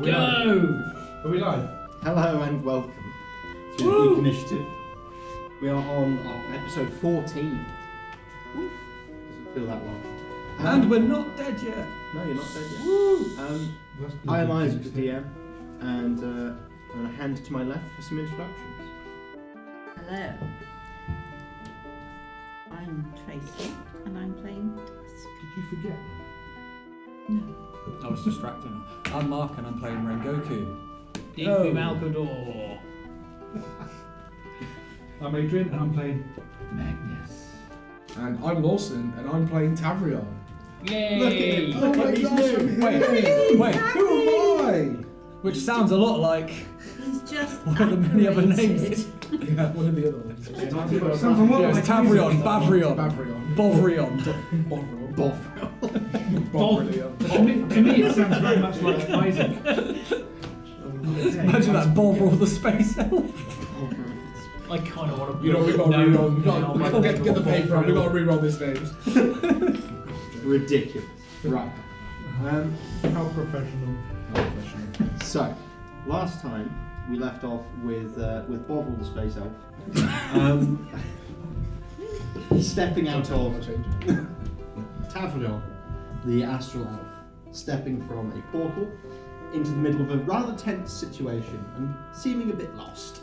Go! Are we live? Hello and welcome to the Geek Initiative. We are on episode 14. Doesn't feel that long. And we're not dead yet. No, you're not dead yet. I am Isaac, the DM, and I'm going to hand it to my left for some introductions. Hello. I'm Tracy, and I'm playing Dusk. Did you forget? No. I was distracting. I'm Mark and I'm playing Rengoku. Deep Malcador. I'm Adrian and I'm playing Magnus. And I'm Lawson and I'm playing Tavrion. Yay! Look at these new. Wait. Who am I? Which sounds a lot like He's just one of the many other names. Yeah, one of the other ones. Yeah, it's Tavrion, Bavrion, Bavrion. Bovrion. To me it sounds very much like Isaac. Imagine that Bovril the space elf. I kind of want to. You know, we've got to reroll. We've got to get the paper out. We've got to reroll these names. Ridiculous. Right. How professional. So, last time we left off with Bovril the space elf. Stepping out of Tavrion, the astral elf, stepping from a portal into the middle of a rather tense situation and seeming a bit lost.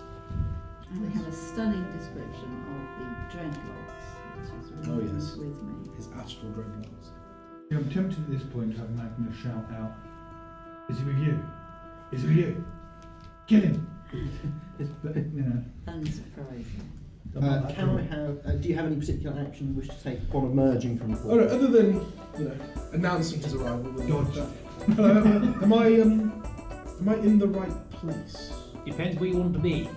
And we have a stunning description of the dreadlocks, which is really yes. with me. His astral dreadlocks. I'm tempted at this point to have Magnus shout out, "Is he with you? Is he with you? Kill him!" But, you know. Unsurprising. Can I have? Do you have any particular action you wish to take upon emerging from the Oh portal? no, other than announcing his arrival. Dodge. Am I in the right place? Depends where you want to be.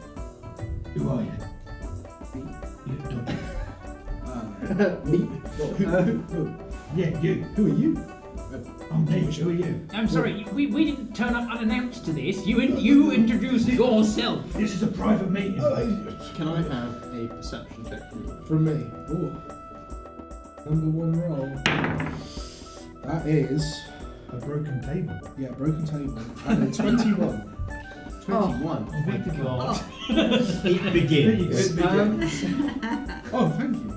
Who are you? Dodge. Me? Who? Yeah, you. Who are you? I'm Geek. Who are you? I'm sorry, we didn't turn up unannounced to this. You introduced yourself. This is a private meeting. Can I have a perception check from you? From me. Ooh. Number one roll. That is A broken table. broken table. And a 21. 21. Oh my God. It begins. Oh, thank you.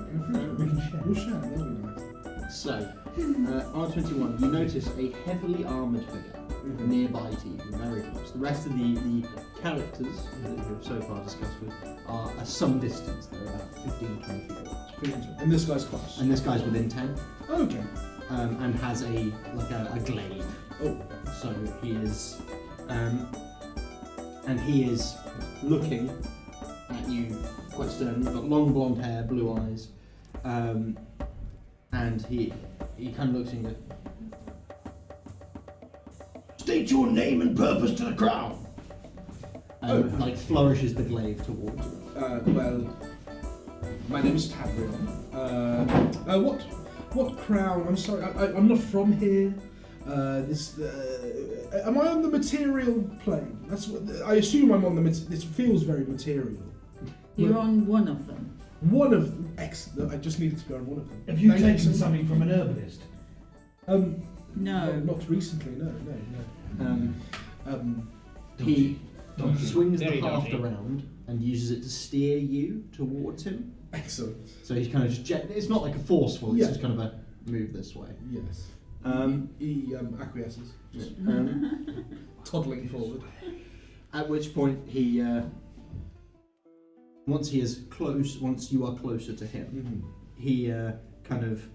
We can share. We'll share. That'll be nice. So, R21, you notice a heavily armoured figure nearby to you, very close. The rest of the characters that you have so far discussed with are at some distance. They're about 15 to 20 feet away. And this guy's close. And this guy's within 10, Okay. and has a glaive. Oh. So he is, and he is looking at you quite sternly. He's got long blonde hair, blue eyes, and he kind of looks at you. State your name and purpose to the crowd. And like flourishes the glaive towards you. Well, my name is Tavrion. What crown? I'm sorry, I'm not from here. Am I on the material plane? That's what I assume I'm on the. This feels very material. You're on one of them. One of them. Excellent. I just needed to be on one of them. Have you Thank taken so much. something from an herbalist? No. Not recently. No. He swings the Very haft dodgy. around and uses it to steer you towards him. Excellent. So he's kind of just it's not like a forceful, it's Yeah. just kind of a move this way. Yes. He acquiesces, toddling forward. At which point he, once you are closer to him, he kind of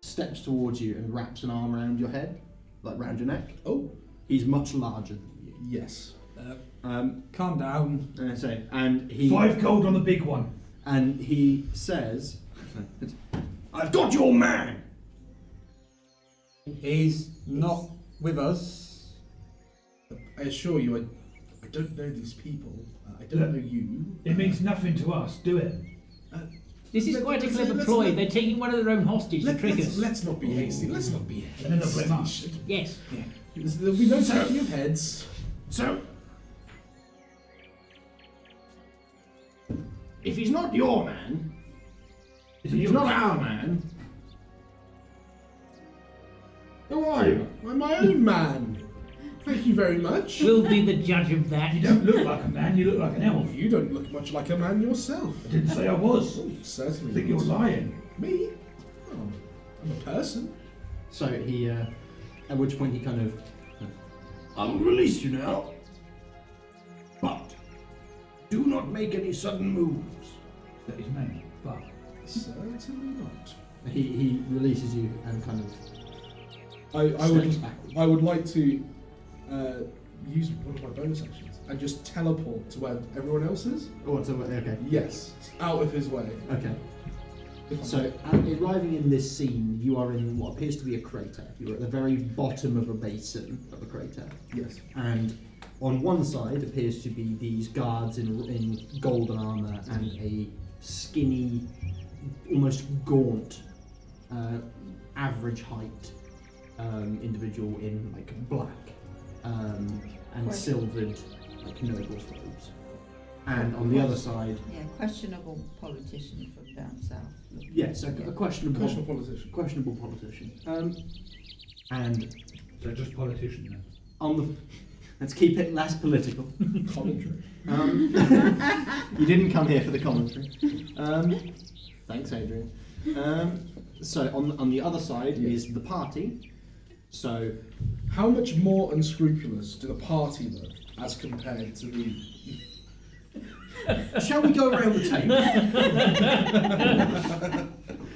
steps towards you and wraps an arm around your head, like round your neck. Oh. He's much larger than you. Yes. Calm down. And he 5 gold on the big one. And he says, "I've got your man." He's not with us. I assure you, I don't know these people. I don't know you. It means nothing to us. Do it. This is quite a clever let's- ploy. They're taking one of their own hostage to trick us. Let's not be hasty. Let's not be hasty. And then they'll blame us. Yes. There'll be no taking of heads. So, if he's not your man, if he's not our man, Who are you? I'm my own man. Thank you very much. We'll be the judge of that. You don't look like a man, you look like an elf. You don't look much like a man yourself. I didn't say I was. Oh, certainly. I think you're not. lying. Me? Oh, I'm a person. So he, at which point he kind of, I will release you now. But do not make any sudden moves. That is name. But Certainly not. he releases you and kind of I steps backwards. would like to use one of my bonus actions and just teleport to where everyone else is. Oh, so, okay. Yes, out of his way. Okay. If I So, arriving in this scene, you are in what appears to be a crater. You're at the very bottom of a basin of a crater. yes. And on one side appears to be these guards in golden armour and a skinny, almost gaunt, average height individual in like black and silvered like noble's robes. And on the other side, Yeah, questionable politician from down south. yes, a questionable Politician. questionable politician. And so just politician then. on the let's keep it less political. Commentary. You didn't come here for the commentary. Thanks, Adrian. So on the other side is the party. So How much more unscrupulous do the party look as compared to the? shall we go around the table?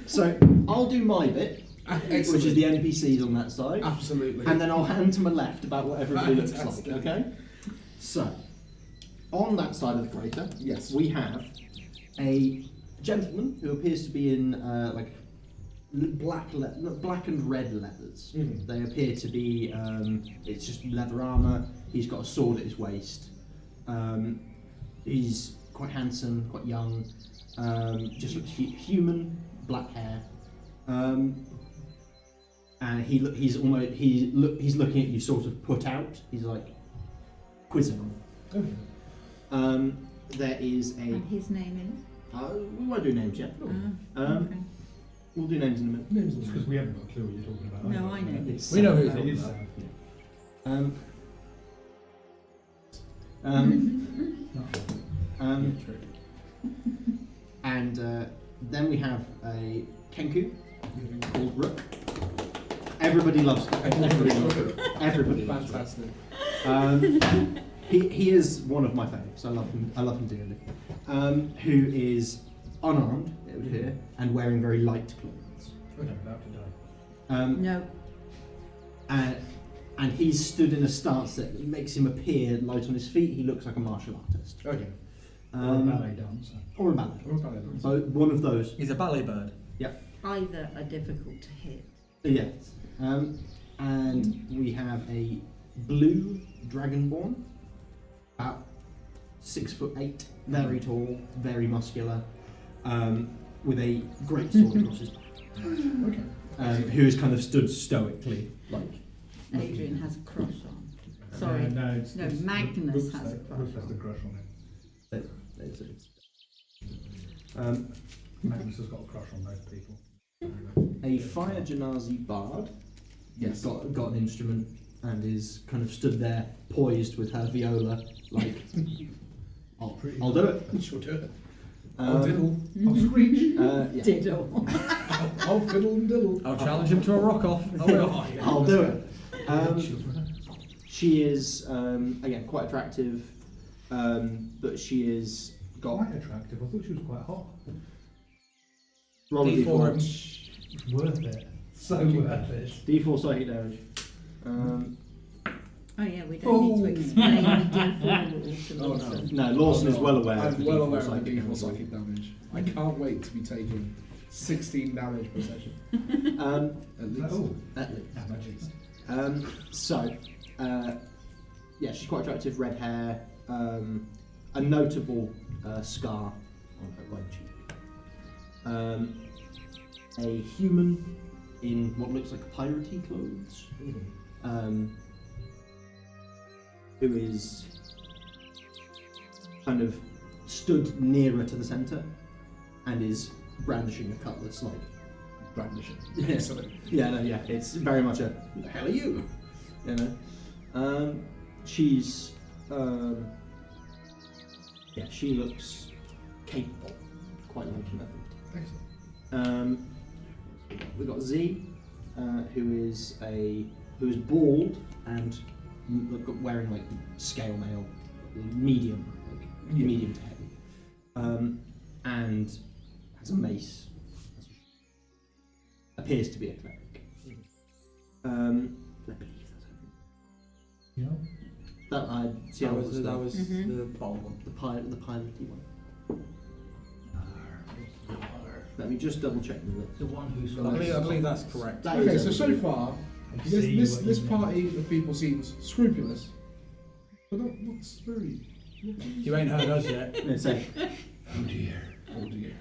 So I'll do my bit, which is the NPCs on that side, Absolutely. and then I'll hand to my left about what everybody looks like. Fantastic. Okay. So on that side of the crater, Yes. we have a gentleman who appears to be in like black and red leathers. Mhm. They appear to be it's just leather armour. He's got a sword at his waist. He's quite handsome, quite young. Just looks human, black hair. And he's looking at you sort of put out. He's like quizzical. Okay. There is a And his name we won't do names yet. is? Okay. We'll do names in a minute. Names It's of because we haven't got a clue what you're talking about. No, I know. It's We know who It he's is talking Sam. And then we have a Kenku called Rook. Everybody loves him. Everybody loves him. Everybody loves him. Fantastic. He is one of my favourites. I love him. I love him dearly. Who is unarmed, it would appear, and wearing very light clothes. We're about to die. No. And he's stood in a stance that makes him appear light on his feet. He looks like a martial artist. Okay. Or a ballet dancer. Or a ballet. Or a ballet dancer. So one of those. He's a ballet bird. Either are difficult to hit. Yes. And we have a blue dragonborn, about 6'8", very tall, very muscular, with a great sword across his back. Okay. Who is kind of stood stoically, like. Adrian has a crush on. Sorry. No, it's Magnus has a crush has a on. crush on it. Magnus has got a crush on most people. A fire genasi bard. Yes. Got an instrument and is kind of stood there poised with her viola, like. I'll do it. Sure do it. I'll diddle. I'll screech. Yeah. Diddle. I'll fiddle and diddle. I'll challenge him to a rock off. I will. I'll do it. She is again quite attractive, but she is got Quite attractive. I thought she was quite hot. roll a D4 d4. It's worth it. So worth it. D4 psychic damage. Oh yeah, we don't need to explain the D4 rules to Oh, no. Lawson. No, Lawson is well aware. of I'm the well D4 aware of psychic the D4 damage. psychic damage. I can't wait to be taking 16 damage per session. At least. Oh, At least. magic. Yeah, she's quite attractive, red hair, a notable scar on her right cheek. A human in what looks like piratey clothes, who is kind of stood nearer to the centre and is brandishing a cutlass, like. Brandishing. Yeah. Excellent. Yeah, no, yeah, it's very much a "Who the hell are you?" You know. She's she looks capable, quite like him, I think. Excellent. We've got Z, who is bald and wearing like scale mail, medium to heavy, and has a mace. Appears to be a cleric. I believe that's everything. Yeah. That was Mhm. the bold one. The pilotly one. Let me just double check the list. The one who's I believe that's correct. That Okay, is so everything. far, I see this what this you mean. party of people seems scrupulous, but not very. You ain't heard us yet. No, so Oh dear. Oh dear.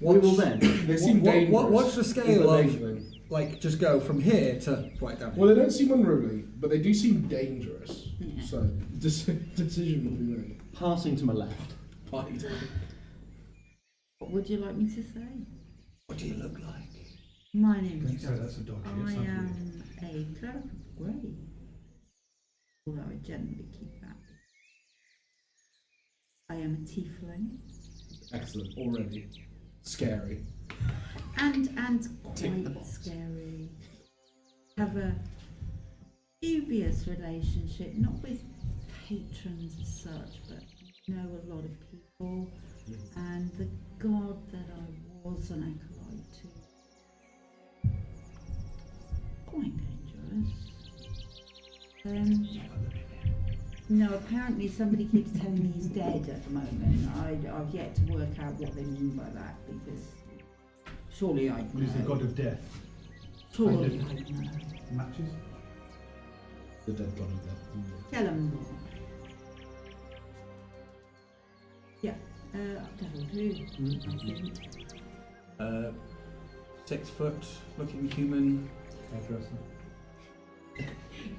we will then. They seem dangerous. What's the is scale the of, main thing. like, just go from here to right down Well, here? they don't seem unruly, but they do seem dangerous. Yeah. So decision will be made. Passing to my left. Party. What would you like me to say? What do you look like? My name Don't is say Dusk. that's a dog. I It's am a cleric of grey. Although I generally keep that. I am a tiefling. Excellent. Already. Scary. And Tick the quite box. scary. Have a dubious relationship, not with patrons as such, but know a lot of people. And the god that I was an acolyte to, quite dangerous. No, apparently somebody keeps telling me he's dead at the moment. I've yet to work out what they mean by that, because surely I'd know. He's the god of death. Surely Kind I'd know. Matches. The dead god of death. Tell them more. Yeah, that'll do, I think. 6 foot looking human.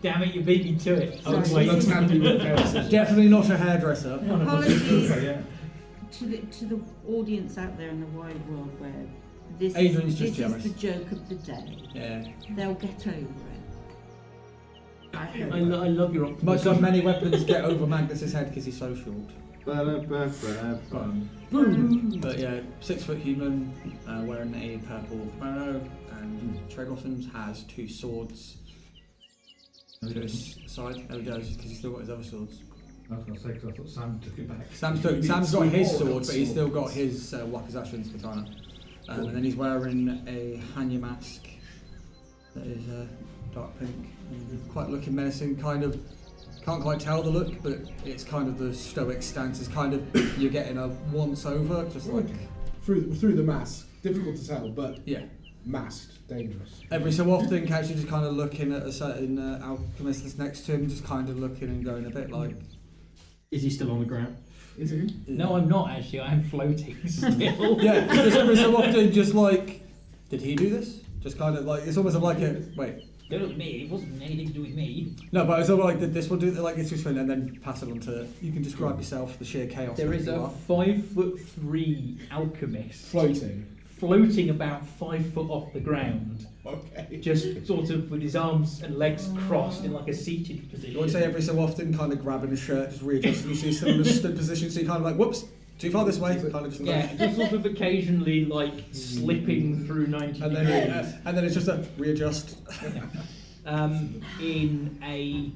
Damn it, you beat me to it. I was Sorry. waiting. Let's handle with chaos. Definitely not a hairdresser. Apologies Yeah. to the audience out there in the wide world where this Adrian's is, just this jealous. is the joke of the day. Yeah. They'll get over it. I hope. I love your optimism. Much like many weapons get over Magnus's head because he's so short. But yeah, 6 foot human, wearing a purple kimono, and Trey Blossoms has 2 swords to his side. There he goes, because he's still got his other swords. I was going to say, because I thought Sam took it back. Sam's got his sword, but he's swords. still got his Wakazashin's katana. And then he's wearing a Hanya mask that is dark pink, and quite looking menacing, kind of. Can't quite tell the look, but it's kind of the stoic stance. It's kind of, you're getting a once over, just like. Through the mask. Difficult to tell, but Yeah. masked. Dangerous. Every so often, actually just kind of looking at a certain alchemist that's next to him, just kind of looking and going a bit like. Is he still on the ground? Is it? No, I'm not actually. I'm floating still. Yeah, just every so often, just like, did he do this? Just kind of like, it's almost like a, wait. Don't look at me. It wasn't anything to do with me. No, but it's all like, this will do, like, it's just fun, and then pass it on to, you can describe yourself, the sheer chaos. There that is you a are. 5'3" alchemist Floating. about 5 foot off the ground, Okay. just sort of with his arms and legs crossed in like a seated position. I would say every so often, kind of grabbing his shirt, just readjusting, you see he's still in a stood position, so you kind of like, whoops, too far this way, kind of just Yeah, like, just sort of occasionally like slipping through 90 and degrees. then it's just a readjust. In a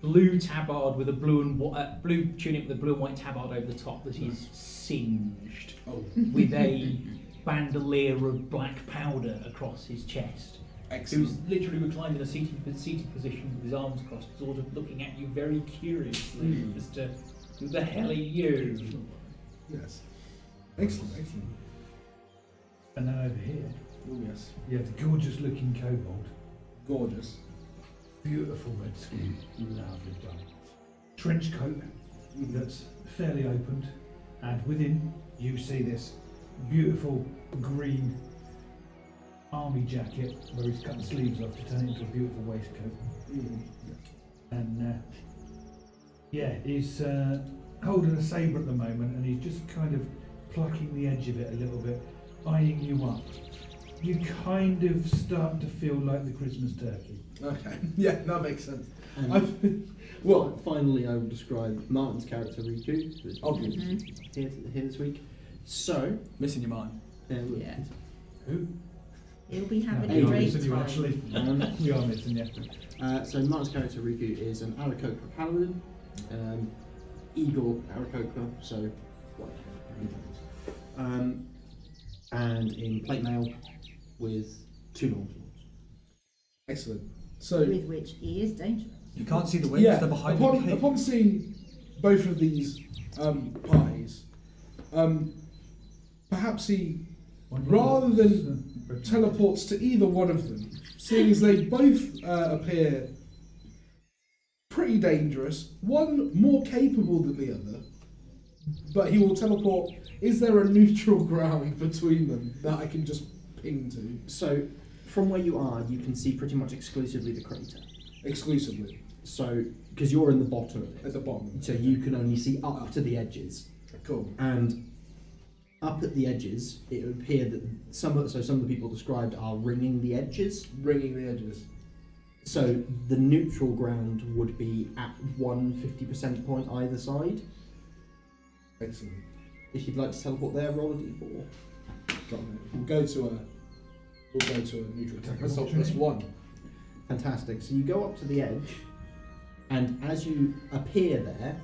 blue tabard with a blue tunic with a blue and white tabard over the top that is singed, Oh, with a bandolier of black powder across his chest. excellent. Who's literally reclined in a seated position with his arms crossed, sort of looking at you very curiously as to who the hell are you? Yes. Excellent. And then over here, Oh yes. you have the gorgeous looking kobold. Gorgeous. Beautiful red skin, lovely dog. Trench coat that's fairly opened, and within you see this beautiful green army jacket where he's cut the sleeves off to turn it into a beautiful waistcoat. And he's holding a sabre at the moment, and he's just kind of plucking the edge of it a little bit, eyeing you up. you kind of start to feel like the Christmas turkey. Okay. Yeah, that makes sense. And Well, finally, I will describe Martin's character Rhi-koo, who's obviously. here this week. So, Missing your mind. Yeah. Who? He'll be having No, a we are great missing you, time. actually. Um, We are missing you. so Martin's character Rhi-koo is an aarakocra paladin, eagle aarakocra, so white hair, and in plate mail with 2 long swords. Excellent. So, With which he is dangerous. You can't see the wings, yeah, they're behind the upon, cape. upon seeing both of these parties, perhaps he, rather than teleports to either one of them, seeing as they both appear pretty dangerous, one more capable than the other, but he will teleport. Is there a neutral ground between them that I can just ping to? So, from where you are, you can see pretty much exclusively the crater. Exclusively. So, because you're in the bottom of it, At the bottom. so you can only see up to the edges. Cool. And up at the edges, it would appear that some of the people described are ringing the edges. Ringing the edges. So the neutral ground would be at 150% point either side. Excellent. If you'd like to teleport there, roll a d4. Got it. We'll go to a neutral attack. That's 1. Fantastic. So you go up to the edge, and as you appear there,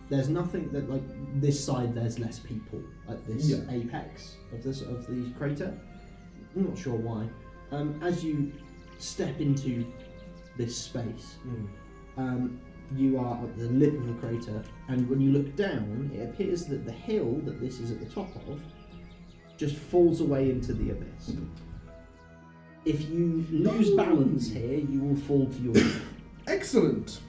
there's nothing that, like, this side there's less people at this apex of the crater. I'm not sure why. As you step into this space, you are at the lip of the crater, and when you look down, it appears that the hill that this is at the top of just falls away into the abyss. If you lose balance here, you will fall to your death. Excellent.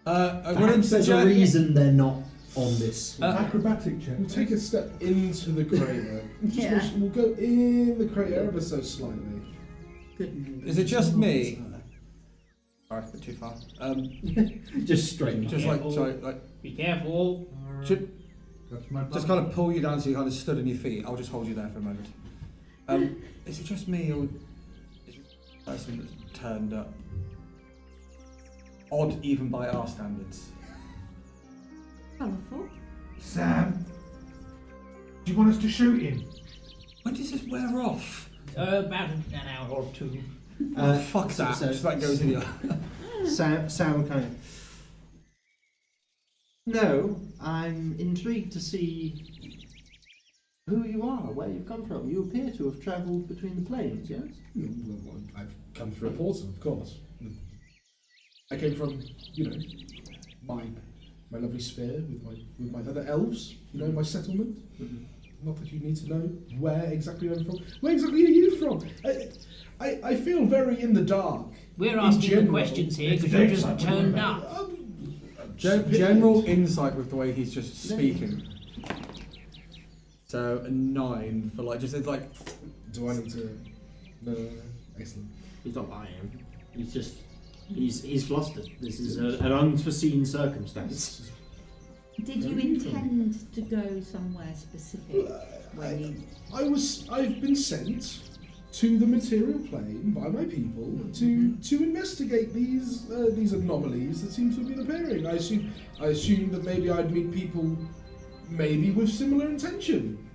Perhaps there's a reason they're not on this. Acrobatic check. We'll take a step into the crater. Yeah. We'll go in the crater ever so slightly. Good. Is it just me? Sorry, a bit too far. Just straight. Just Be careful. Should That's my just kind of pull you down so you kind of stood on your feet. I'll just hold you there for a moment. Is it just me, or is it the person that's turned up odd even by our standards? Colourful. Sam, do you want us to shoot him? When does this wear off? About an hour or 2. Fuck that. Just that goes in your... Sam kind of. No, I'm intrigued to see who you are, where you've come from. You appear to have travelled between the planes, yes? Well, I've come through a portal, of course. I came from, my lovely sphere with my other elves. My settlement. Not that you need to know where exactly I'm from. Where exactly are you from? I feel very in the dark. We're in asking the general. questions here It's because a you just daytime, turned what up. General insight with the way he's just speaking. So a 9 for like, just it's like... Do I need to... No. Excellent. He's not lying. He's just. He's flustered. This is an unforeseen circumstance. Did you intend to go somewhere specific when you... I've been sent to the material plane by my people to investigate these anomalies that seem to have been appearing. I assumed that maybe I'd meet people maybe with similar intention.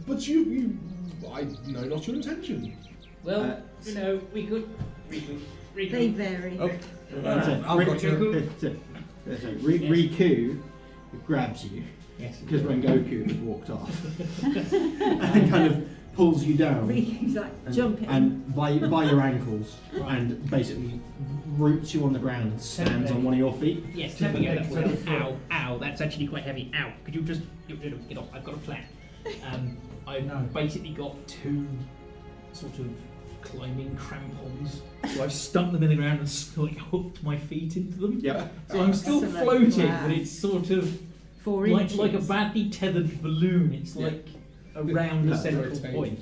But I know not your intention. Well, we could... They vary. Oh, I've got you. Rhi-koo grabs you Yes. because Rengoku has walked off and kind of pulls you down He's like jumping. and by your ankles and basically roots you on the ground and stands on one of your feet. Yes, there we go. Ow, that's actually quite heavy. Ow, could you just get off? I've got a plan. I've basically got 2 sort of climbing crampons. So I've stuck them in the ground and hooked my feet into them. Yep. So I'm still Excellent floating, plan. but it's sort of 4 inches. like a badly tethered balloon. It's like around the central Rotate. point.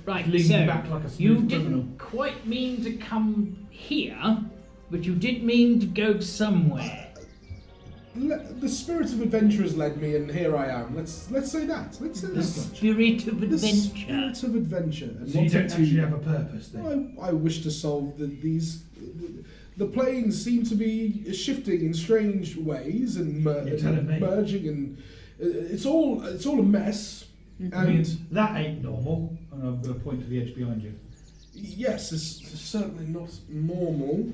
Right, Lean so back like a you smooth didn't criminal. quite mean to come here, but you did mean to go somewhere. the spirit of adventure has led me, and here I am. Let's say that. Let's say The that much. spirit of The adventure. spirit of adventure. And So you don't wanting actually have a purpose then? I wish to solve the planes seem to be shifting in strange ways and You're telling me. merging, and it's all a mess. I mean, And that ain't normal. And I'm going to point to the edge behind you. yes, it's certainly not normal.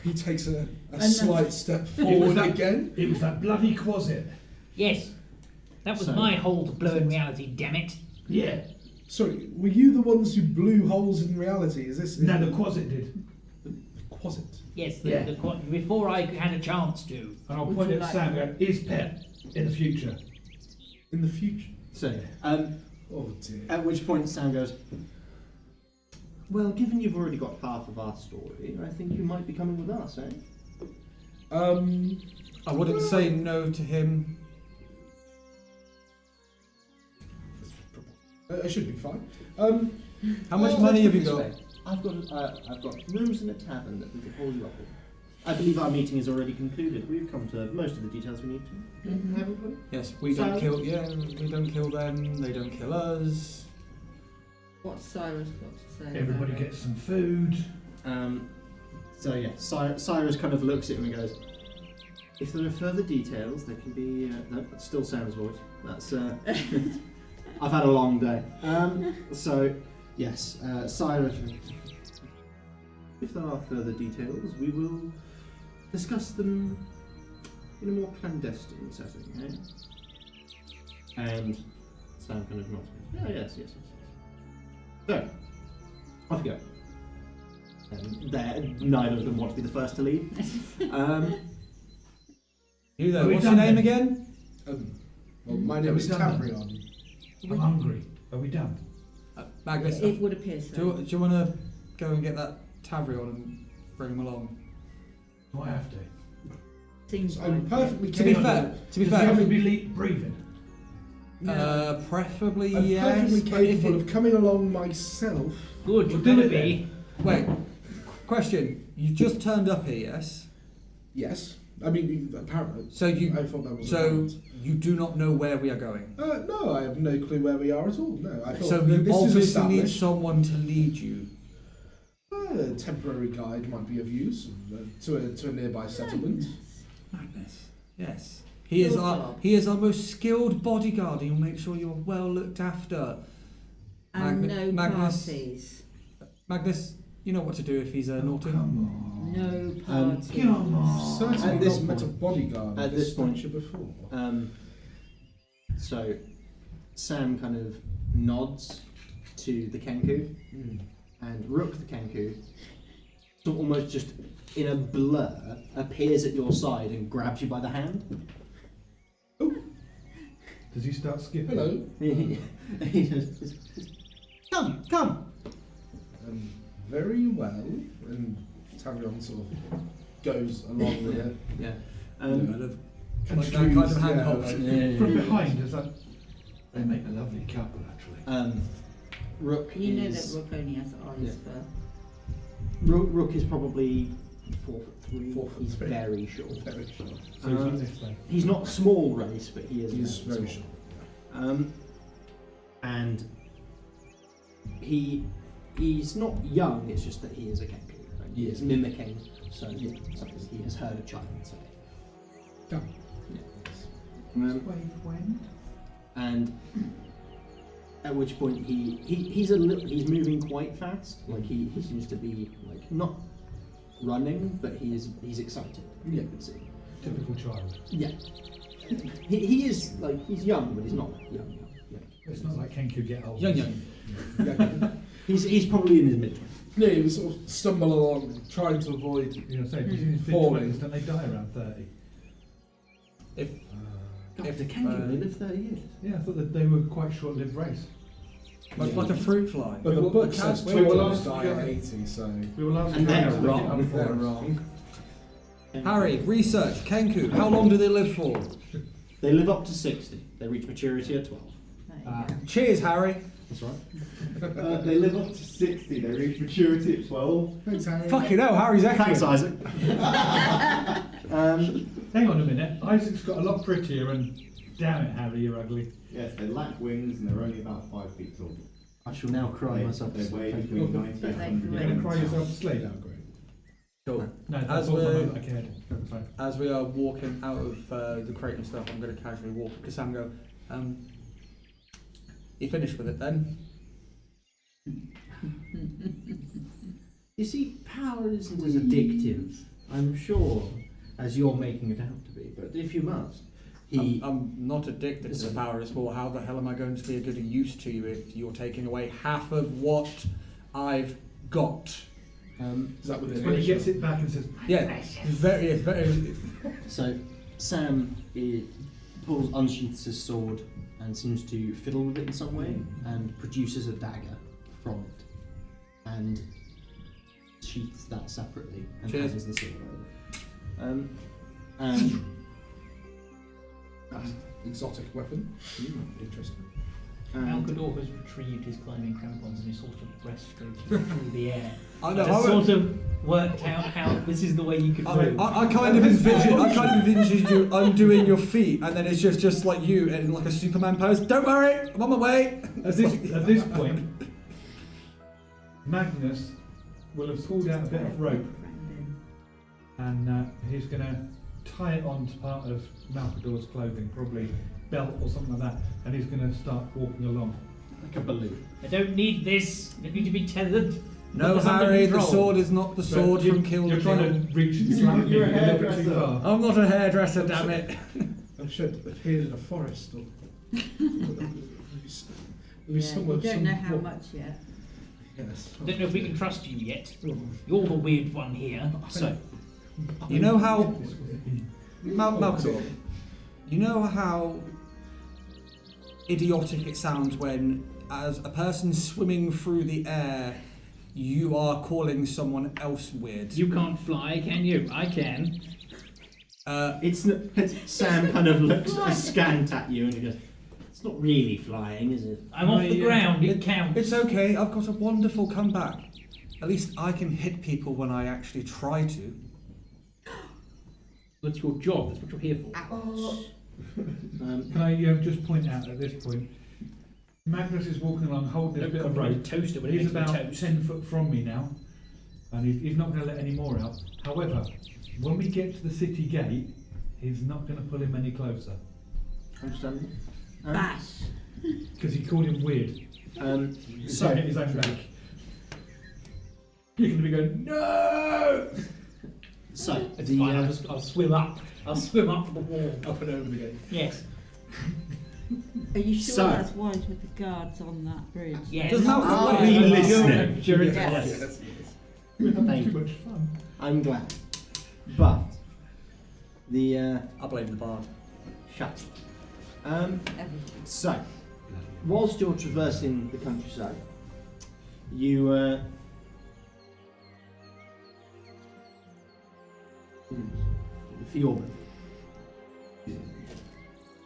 He takes a Enough. slight step forward that- again. It was that bloody closet. Yes. That was So- my hole to blow in reality, damn it. Yeah. Sorry, were you the ones who blew holes in reality? Is this No, the closet did. the closet? Yes, Yeah. before I had a chance to. And I'll Would point you at like Sam to- and go, is Pet in the future? In the future? So, Oh dear. at which point Sam goes, well, given you've already got half of our story, I think you might be coming with us, eh? I wouldn't say no to him. I should be fine. How much Well, money have you let's got? put it this way. I've got rooms in a tavern that we can hold you up in. I believe our meeting is already concluded. We've come to most of the details we need to, haven't we? Yes, we don't So- kill. Yeah, we don't kill them. They don't kill us. What's Cyrus got to say? Everybody about it? gets some food. So yeah, Cyrus kind of looks at him and goes, if there are further details, there can be... no, that's still Sam's voice. That's... I've had a long day. So, yes, Cyrus... If there are further details, we will discuss them in a more clandestine setting, eh? And Sam kind of nods. Yeah, yes. So, off you go. And neither of them want to be the first to leave. You there? Are we What's your done name then? again? Well, my name Are we is done Tavrion. I'm hungry. Are we done? Magnus. It would appear so. Do you want to go and get that Tavrion and bring him along? Do I have to? Seems I'm like perfectly To be capable. fair, Does he have to be breathing? preferably I'm yes. perfectly but if capable it- of coming along myself. Good, you've Well, got do to it be. Wait. Question. You just turned up here, yes? Yes. I mean, apparently. So you. I thought that was So apparent. you do not know where we are going. No, I have no clue where we are at all. No, I thought So that you this is obviously need established. someone to lead you. A temporary guide might be of use to a nearby settlement. Magnus. Yes. He is our most skilled bodyguard. He'll make sure you're well looked after. And no Magnus. parties. Magnus, you know what to do if he's naughty. Come on. No parties. Come on. Certainly At this not met a point- bodyguard at of this this point- stature before. So Sam kind of nods to the Kenku, and Rook the Kenku, so almost just in a blur, appears at your side and grabs you by the hand. Does he start skipping? Hello. He says, come. Very well. And Tavrion sort of goes along with it. Yeah. I love like that Confused, kind of yeah, handhold. like- From behind, is that? They make a lovely couple, actually. Rook You know is that Rook only has eyes Yeah. for. Rook is probably 4'3". 4'3". He's very short. Very short. So he's like this then. He's not a small race, but he is. He's very small. short. And he's not young. It's just that he is a Kenku. Right? He is mimicking, so he has heard a child say. Yeah. And at which point he's moving quite fast. Like he seems to be like not running, but he's excited. Yeah. You could see. Typical child. Yeah. He is like he's young, but he's not young. Yeah. It's not like Ken could get old. Young. Yeah. He's probably in his mid-20s. Yeah, he was sort of stumble along, trying to avoid. You know, say, because in Falling. 20s, don't they die around 30? If The Kenku, they live 30 years. Yeah, I thought that they were quite short-lived race. much like a fruit fly. But the will- book we says will 20 ask die you- at 80, so. We will ask And Harry they're to look it wrong. up for They're us. wrong. Harry, research. Kenku. How long do they live for? They live up to 60. They reach maturity at 12. There you Ah. go. Cheers, Harry. That's right. They live up to 60, they reach maturity at 12. Thanks, Harry. Fucking hell, Harry's Thanks, excellent. Isaac. Hang on a minute. Isaac's got a lot prettier, and damn it, Harry, you're ugly. Yes, they lack wings and they're only about 5 feet tall. I shall now cry myself to They weigh sleep. between 90 and But they 100 You're grow. going to cry grams. yourself to sleep. No, great. Cool. No, that's As all we're- I cared. Sorry. As we are walking out of the crate and stuff, I'm going to casually walk up to Sam and go, you finished with it then? You see, power isn't as addictive, I'm sure, as you're making it out to be. But if you must, I'm not addicted to the power as well. How the hell am I going to be a good use to you if you're taking away half of what I've got? Is that within When he earshot? gets it back and says, Yeah, it's very. So Sam unsheaths his sword and seems to fiddle with it in some way and produces a dagger from it and sheaths that separately and Cheers. hands the sword over. And Exotic weapon. Interesting. Malcador has retrieved his climbing crampons and is sort of breaststroking through the air. I know. Has sort of worked out how this is the way you could do. I kind of envisioned you undoing your feet, and then it's just like you in like a Superman pose. Don't worry, I'm on my way. at this point, Magnus will have pulled out a bit of rope, and he's going to tie it onto part of Malcador's clothing, probably belt or something like that, and he's going to start walking along. like a balloon. I don't need this. I don't need to be tethered. No, Put this under Harry, the control. sword is not the sword But from Kill You're the trying Kill. to reach and slap me You're a a little bit too hairdresser. far. I'm not a hairdresser, damn it. I'm sure it appeared in a forest or. You don't know how much yet. Yes. I don't know if we can trust you yet. You're the weird one here. So, You know how Malcador, you know how idiotic it sounds when, as a person swimming through the air, you are calling someone else weird. you can't fly, can you? I can. Sam kind of looks askant at you and he goes, "It's not really flying, is it?" I'm off the ground. It counts. It's okay, I've got a wonderful comeback. At least I can hit people when I actually try to. That's your job. That's what you're here for. Ouch. Can I just point out at this point, Magnus is walking along holding this bit of rope. Toaster when it He's makes me about toast. 10 foot from me now, and he's not going to let any more out. However, when we get to the city gate, he's not going to pull him any closer, Understandable. Bash. because he called him weird. So, His own back. You're going to be going, no! so It's fine. I'll swim up. I'll swim up the wall. Up and over again. Yes. Are you sure So- that's wise with the guards on that bridge? Yes. Does Malcolm Are like we it? listening? Yes. We're having Thank too you. much fun. I'm glad. But the I blame the bard. shut. Everything. So, whilst you're traversing the countryside, you Fjordan.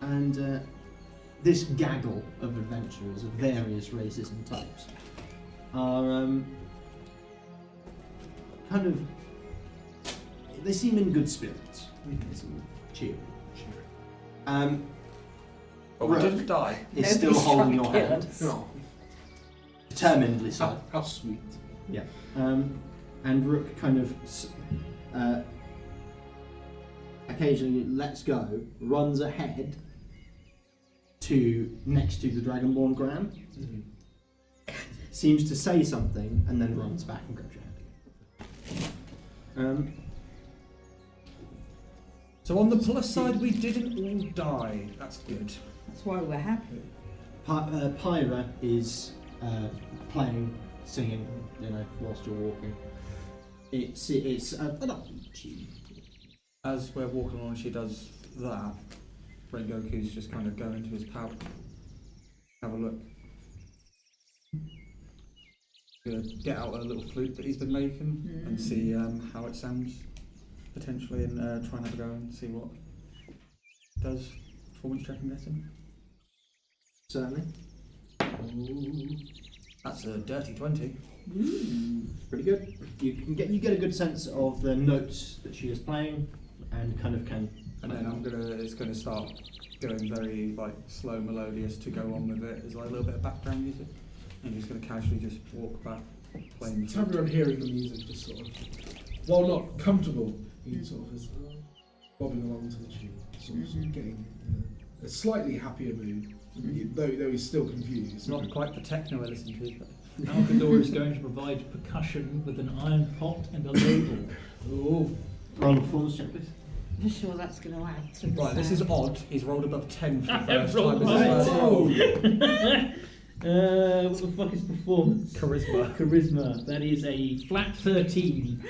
And this gaggle of adventurers of various races and types are kind of. They seem in good spirits. They seem cheery. But we Right. didn't die. Is still holding your hand. Oh, Determinedly so. how sweet. Yeah. And Rook kind of occasionally lets go, runs ahead to next to the Dragonborn Gran, seems to say something, and then runs back and grabs your hand. So on the plus side, we didn't all die. That's good. That's why we're happy. Pyra is playing, singing, whilst you're walking. It's an upbeat tune. As we're walking along, she does that. Rengoku's just kind of going to his pouch. Have a look. Gonna get out a little flute that he's been making and see how it sounds, potentially, and try and have a go and see what it does. Performance check, I'm guessing. Certainly. That's a dirty 20. Pretty good. You get a good sense of the notes that she is playing, and kind of can And then it's gonna start going very like slow, melodious to go on with it. There's like a little bit of background music. And he's gonna casually just walk back, playing the Tavrion, hearing the music, just sort of, while not comfortable, he sort of is bobbing along to the tune, sort of getting a slightly happier mood, though he's still confused. It's not quite the techno I listen to, but Malcador is going to provide percussion with an iron pot and a ladle. Oh, Roll a performance check, please. I'm sure that's going to add to the right, this is sound. odd. He's rolled above 10 for the I first rolled time. This is oh. What the fuck is performance? Charisma. Charisma. That is a flat 13.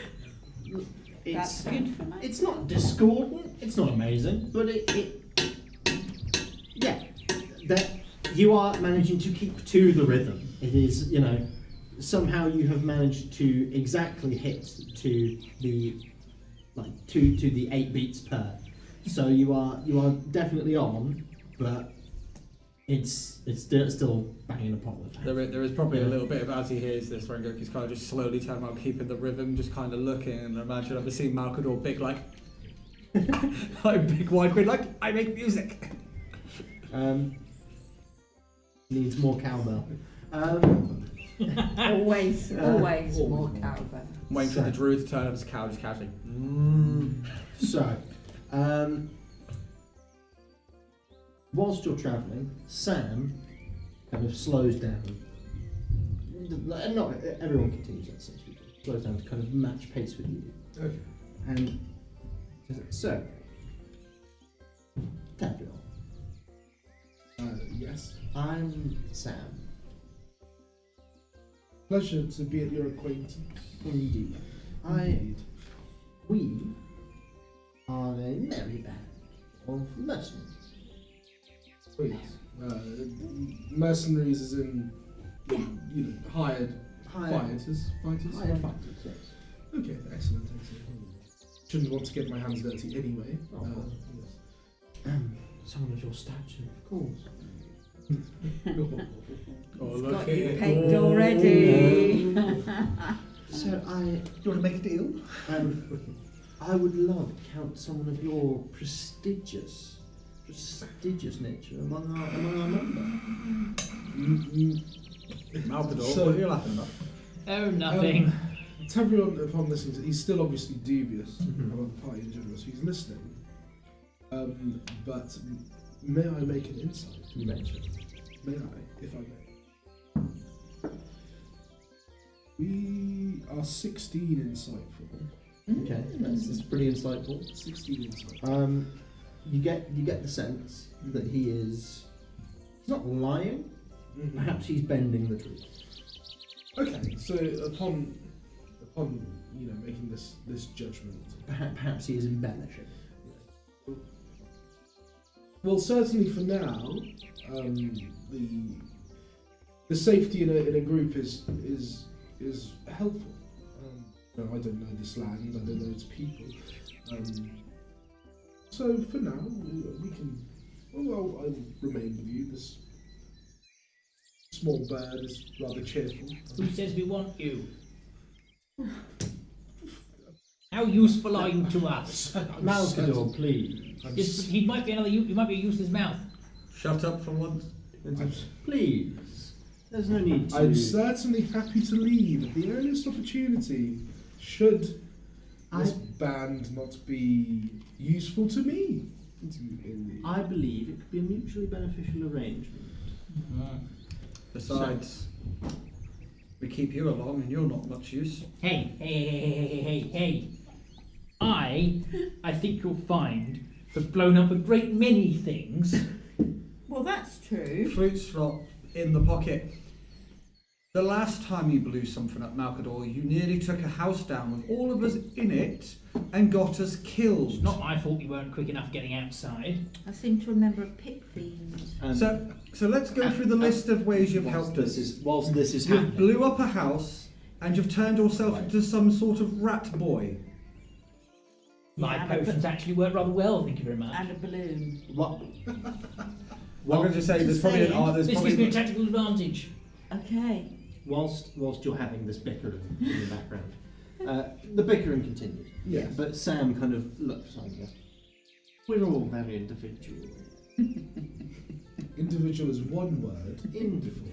That's good for me. It's not discordant. It's not amazing, but yeah, that you are managing to keep to the rhythm. It is, somehow you have managed to exactly hit to the to the 8 beats per. So you are definitely on, but it's still banging upon the fact. There is probably a little bit of, as he hears this, Rengoku's kind of just slowly telling him keeping the rhythm, just kind of looking, and imagine I've seen Malcador big like big wide grin, like I make music. Needs more cowbell. Always always more cowbell. Waiting for the druid to turn up as a cow, just casually. So, whilst you're travelling, Sam kind of slows down. Not everyone continues at 6 people. Slows down to kind of match pace with you. Okay. And so, Tavrion, Yes. I'm Sam. Pleasure to be at your acquaintance. Indeed. Indeed. We are a merry band of mercenaries. Wait, mercenaries as in, hired fighters? Hired fighters, yes. Okay, excellent. Shouldn't want to get my hands dirty anyway. Oh, of course. Yes. Someone of your stature, of course. Oh, It's look got at you it. pegged already. So Do you want to make a deal? I would love to count someone of your prestigious nature among our number. Malcador, So- what are you laughing about? Oh, nothing. Tavrion, upon listening to, he's still obviously dubious Mhm. about the party in general, so he's listening. But may I make an insight? You mentioned. May I, if I may? We are 16 insightful. Okay, that's pretty insightful. 16 insight. You get the sense that he's not lying. Perhaps he's bending the truth. Okay, so upon making this judgment, Perhaps he is embellishing. well, certainly for now, the safety in a group is helpful. I don't know this land, I don't know its people. So for now, we can. Well, I'll remain with you. This small bird is rather cheerful. Who says we want you? How useful are you to us? Malcador, please. He might be he might be a useless mouth. Shut up for once. Please. There's no need to. I'm certainly happy to leave at the earliest opportunity, should this band not be useful to me. I believe it could be a mutually beneficial arrangement. Besides, we keep you along and you're not much use. Hey. I think you'll find have blown up a great many things. Well, that's true. Fruit slot in the pocket. The last time you blew something up, Malcador, you nearly took a house down with all of us in it and got us killed. It's not my fault you weren't quick enough getting outside. I seem to remember a pit fiend. So let's go through the list of ways you've helped us. Whilst this is You've happening. blew up a house and you've turned yourself into some sort of rat boy. My Yeah, potions actually work rather well, thank you very much. And a balloon. What? I'm going to say there's probably an art. There's This gives me a probably tactical advantage. Okay. Whilst you're having this bickering in the background, the bickering continues. Yeah. But Sam kind of looks on you. We're all very individual. Individual is one word. Individual.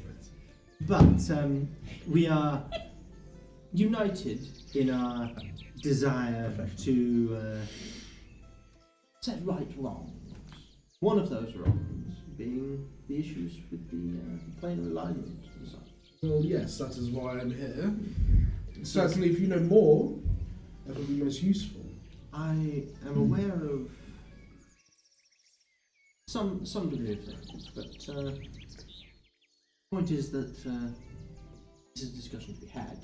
But we are united in our desire to set right wrongs. One of those wrongs being the issues with the planar alignment and such. Well, yes, that is why I'm here. Certainly, if you know more, that would be most useful. I am aware of some degree of things, but the point is that this is a discussion to be had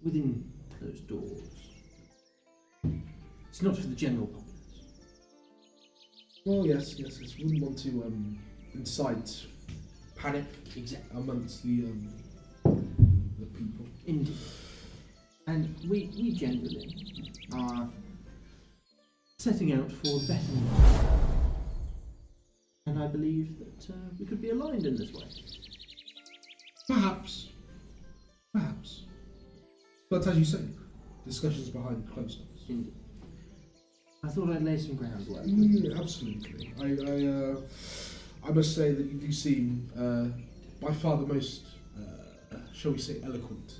within closed doors. It's not for the general populace. Well, yes. Wouldn't want to incite panic amongst the people. Indeed. And we generally are setting out for the betterment. And I believe that we could be aligned in this way. Perhaps. But as you say, discussions behind closed doors. Indeed. I thought I'd lay some groundwork. Absolutely. I must say that you do seem by far the most, shall we say, eloquent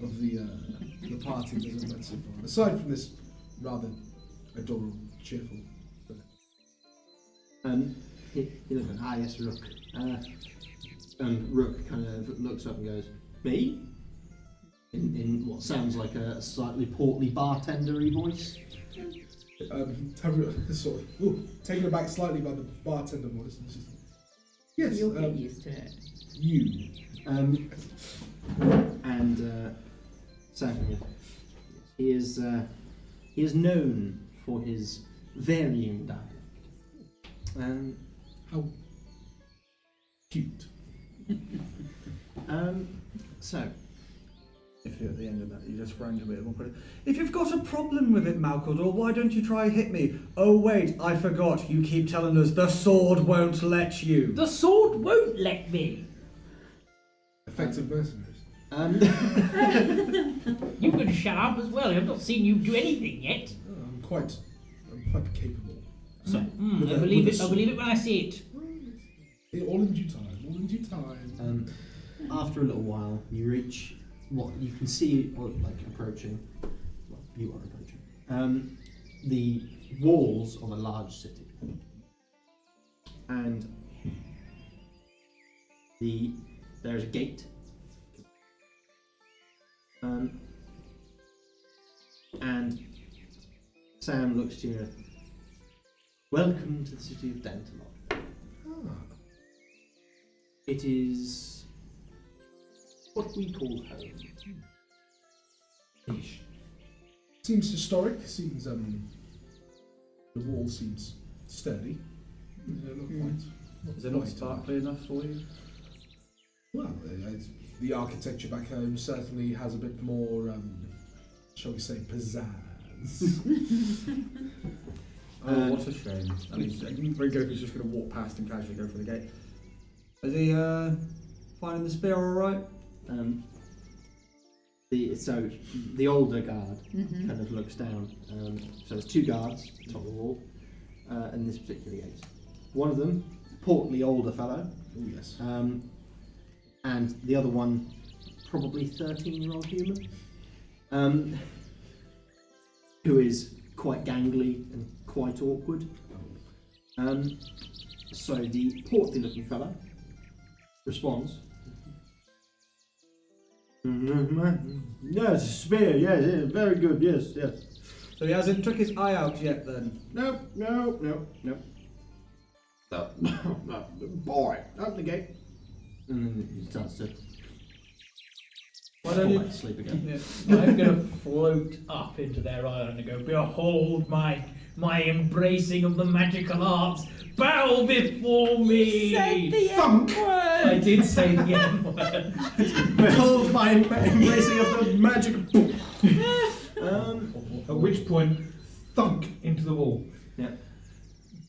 of the party that I've met so far. Aside from this rather adorable, cheerful. He looks like, yes, Rook. And Rook kind of looks up and goes, me? In what sounds like a slightly portly bartendery voice. Tavrion sort of taken aback slightly by the bartender voice. And just, yes, You'll get used to it. You. And Sam, he is known for his varying dialect. How cute. So, If you're at the end of that, you just frowned a bit and put it. If you've got a problem with it, Malcador, why don't you try hit me? Oh wait, I forgot. You keep telling us the sword won't let you. The sword won't let me. Effective mercenaries. You can shut up as well. I've not seen you do anything yet. Oh, I'm quite capable. So, I believe it. I believe it when I see it. All in due time. After a little while, you reach what you can see, like approaching. Well, you are approaching the walls of a large city, and there is a gate. And Sam looks to you. Welcome to the city of Dantalon. It is what we call home. Ish. Seems historic. Seems the wall seems sturdy. Not quite. Is it not sparkly enough for you? Well, the architecture back home certainly has a bit more, shall we say, pizzazz. Oh, what a shame. I mean, Rengoku's just going to walk past and casually go for the gate. Is he finding the spear all right? So the older guard kind of looks down. So there's two guards top of the wall, in this particular gate. One of them, portly older fellow. Oh yes. And the other one, probably 13-year-old human, who is quite gangly and quite awkward. So the portly-looking fellow responds. Yes, spear, yes, very good, yes. So he hasn't took his eye out yet then? No. Boy, open the gate. And then he starts to Why don't you sleep again. Yeah. I'm going to float up into their island and go, behold my embracing of the magical arts. Bow before me. You said the Thunk. M-word. I did say the N-word. Behold my embracing of the magic. At which point, thunk into the wall. Yeah.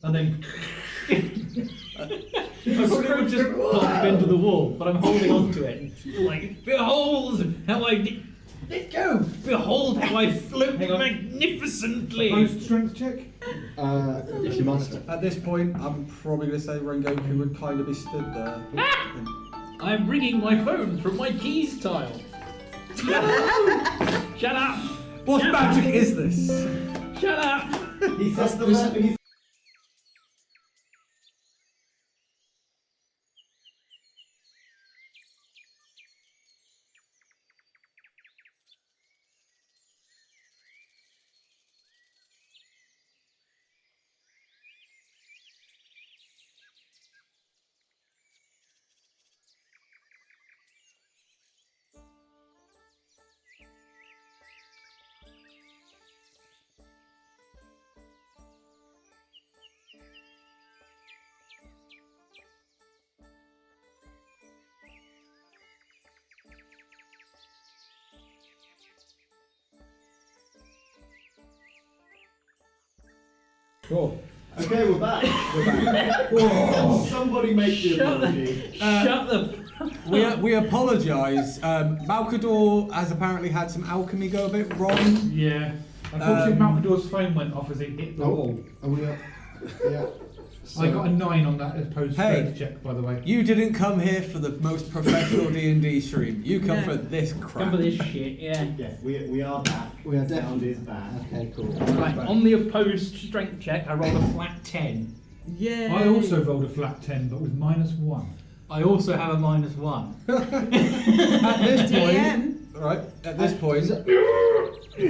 And then I probably would just bump into the wall, but I'm holding on to it. Like, behold how I did. Let go! Behold how I float magnificently! Opposed strength check? If you must. At this point, I'm probably going to say Rengoku would kind of be stood there. I'm ringing my phone from my keys tile. Shut up! What magic is this? Shut up! He says the word. He's Cool. okay. We're back. Somebody make the apology. Shut the. We apologise. Malcador has apparently had some alchemy go a bit wrong. Yeah. Unfortunately, Malcador's phone went off as he hit the wall. Are we up? Yeah. I got a 9 on that opposed Hey. strength check, by the way. You didn't come here for the most professional D&D stream. You come for this crap. Come for this shit, yeah. Yes, we are back. We are Sound definitely is back. Okay, cool. Right, on the opposed strength check, I rolled a flat 10. Yeah. I also rolled a flat 10, but with -1. I also have a -1. At this point, DM. right? At this point,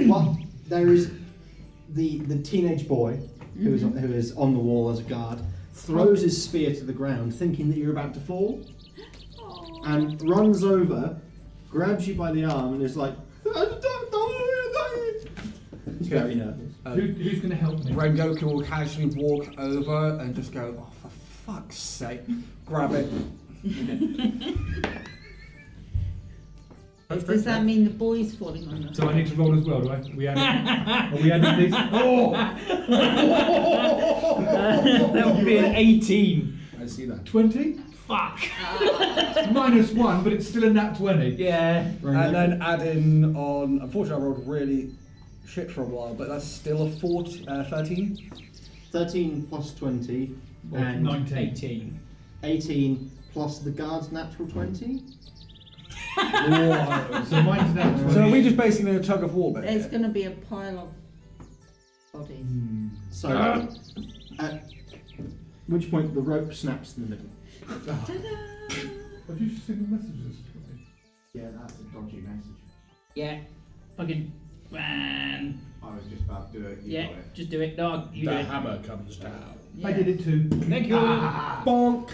Well, there is the teenage boy who is on the wall as a guard, throws his spear to the ground, thinking that you're about to fall, and runs over, grabs you by the arm, and is like, he's very nervous. Who's going to help me? Rengoku will casually walk over and just go, "Oh, for fuck's sake!" Grab it. Does that mean the boy's falling on the So I need to roll as well, do I? Are we adding these? Oh! That would be an 18. I see that. 20? Fuck. -1, but it's still a nat 20. Yeah. And then add in on. Unfortunately, I rolled really shit for a while, but that's still a 13. 13 plus 20, Or and 19. 18. 18 plus the guard's natural 20. Whoa. So mine's nat 20. So are we just basically in a tug of war bit? There's going to be a pile of bodies. So, at which point the rope snaps in the middle. Ta-da! Have you just seen the messages? Yeah, that's a dodgy message. Yeah. Fucking. Man. I was just about to do it. You Yeah, got it. just do it. No, you do The it. hammer comes down. I did it too. Thank you. Bonk.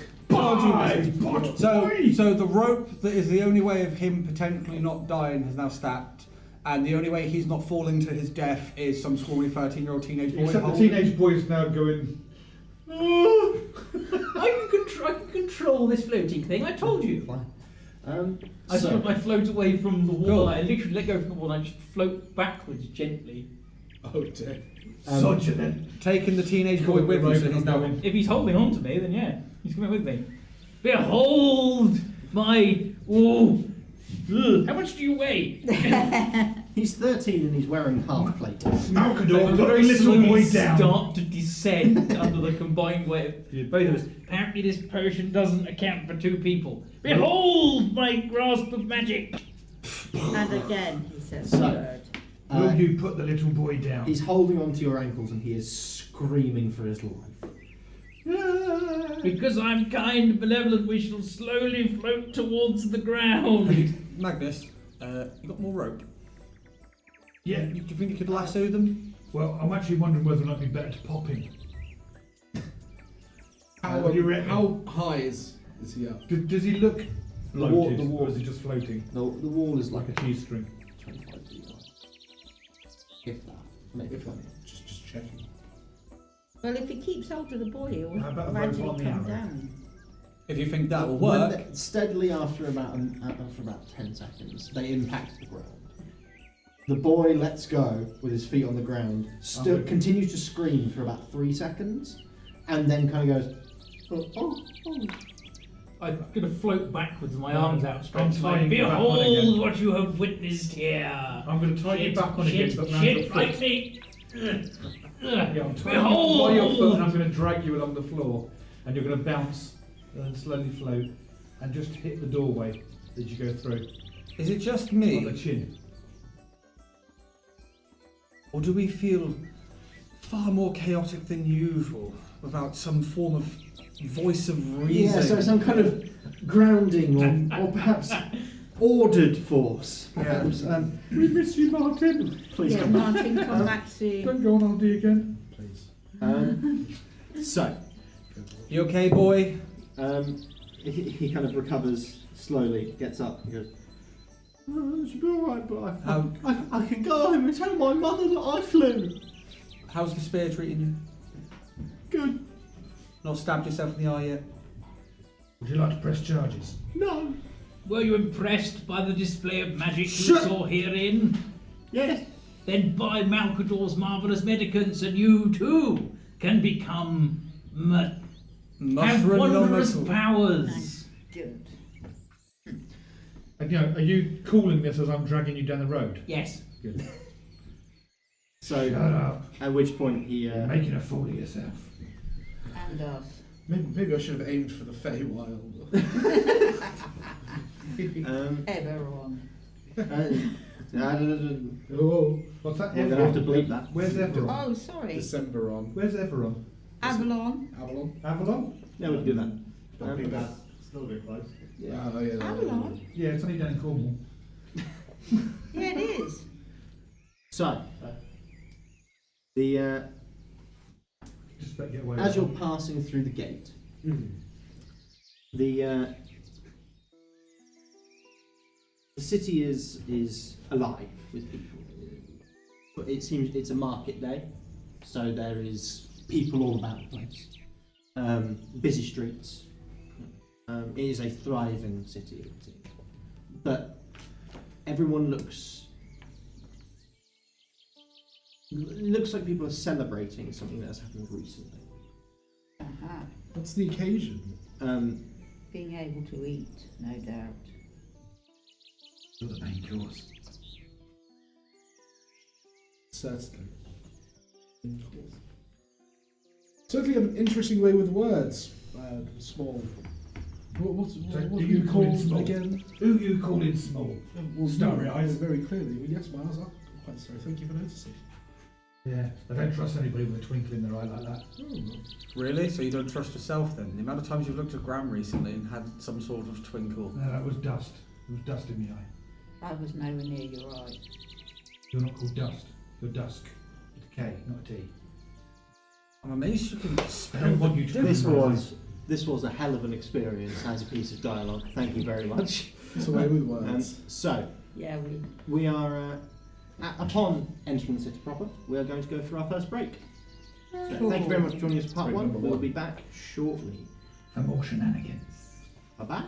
So the rope that is the only way of him potentially not dying has now snapped, and the only way he's not falling to his death is some scrawny 13-year-old teenage boy. Except the holding teenage boy is now going. I can control this floating thing. I told you. I So, float away from the wall. Cool. I literally let go from the wall and I just float backwards gently. Oh dear. Such an then. taking the teenage boy with him, so he's now. If he's holding on to me, then yeah, he's coming with me. Behold my. Oh. Ugh. How much do you weigh? he's 13 and he's wearing half plate. Malcador, put the very little slowly boy down. start to descend under the combined weight of both of us. Apparently, this potion doesn't account for 2 people. Behold my grasp of magic. And again, he says So, word. Will you put the little boy down? He's holding onto your ankles and he is screaming for his life. Because I'm kind and benevolent, we shall slowly float towards the ground. Magnus, you got more rope? Yeah. Do you think you could lasso them? Well, I'm actually wondering whether or not it'd be better to pop him. How, What do you reckon? how high is he up? Does he look floated, the wall. or is he just floating The wall is like like a G-string? 25 feet high. If that. Maybe. If I'm just checking. Well, if he keeps hold of the boy, he'll How about a rope gradually on the come arrow? down. If you think that will When work. they- steadily after about 10 seconds, they impact the ground. The boy lets go with his feet on the ground, still Okay. continues to scream for about 3 seconds, and then kind of goes, oh. I'm going to float backwards with my arms outstretched. I'm tying Like, you back on behold again. what you have witnessed here. I'm going to tie you back on again, but round your foot. Like me. Yeah, I'm tying you by your foot and I'm going to drag you along the floor. And you're going to bounce and slowly float and just hit the doorway that you go through Is it just on the me, chin. or do we feel far more chaotic than usual without some form of voice of reason? Yeah, so some kind of grounding or perhaps ordered force. Perhaps. We miss you, Martin. Please Yeah, come back. Martin, come back soon. Don't go on RD again. Please. So, You okay, boy? he kind of recovers slowly, gets up, and goes, "Oh, it should be alright, but I can go home and tell my mother that I flew. How's the spear treating you? Good. Not stabbed yourself in the eye yet? Would you like to press charges? No. Were you impressed by the display of magic you Shut- saw herein? Yes. Then buy Malcador's marvellous medicants and you too can become have wondrous Mushroom powers. Good. And, you know, are you calling this as I'm dragging you down the road? Yes. Good. So, Shut up. at which point he... You're making a fool of yourself. And us. Maybe I should have aimed for the Feywild. Ever on. Oh, What's that? We're going to have to bleep that. Where's Everon? Oh, sorry. December on. Where's Everon? Avalon. Avalon? Avalon? Yeah, we can do that. I think that's still a bit close. Yeah. Oh, yeah. Avalon? Yeah, it's only down in Cornwall. Yeah, it is. So, the Just better get away as you're with it. passing through the gate, the city is alive with people. But it seems it's a market day, so there is people all about the place. Busy streets. It is a thriving city, it seems. But everyone looks like people are celebrating something that has happened recently. Uh-huh. What's the occasion? Being able to eat, no doubt. You're the main course. Certainly. Certainly have an interesting way with words. Small. What do you you call it called small? again? Who you calling small? Well, Starry no, eyes. very clearly. Well, yes, Miles, I'm quite sorry. Thank you for noticing. Yeah, I don't trust anybody with a twinkle in their eye like that. Really? So you don't trust yourself then? The amount of times you've looked at Graham recently and had some sort of twinkle. No, that was dust. There was dust in the eye. I was nowhere near your eye. You're not called Dust. You're Dusk. With a K, not a T. I'm amazed you can I spell don't want the you to. difference. This was a hell of an experience as a piece of dialogue. Thank you very much. It's a way with words. So, Yeah, we are, upon entering the city proper, we are going to go for our first break. So thank you very much for joining us for part Break one. number We'll one. be back shortly. For more shenanigans. Bye-bye.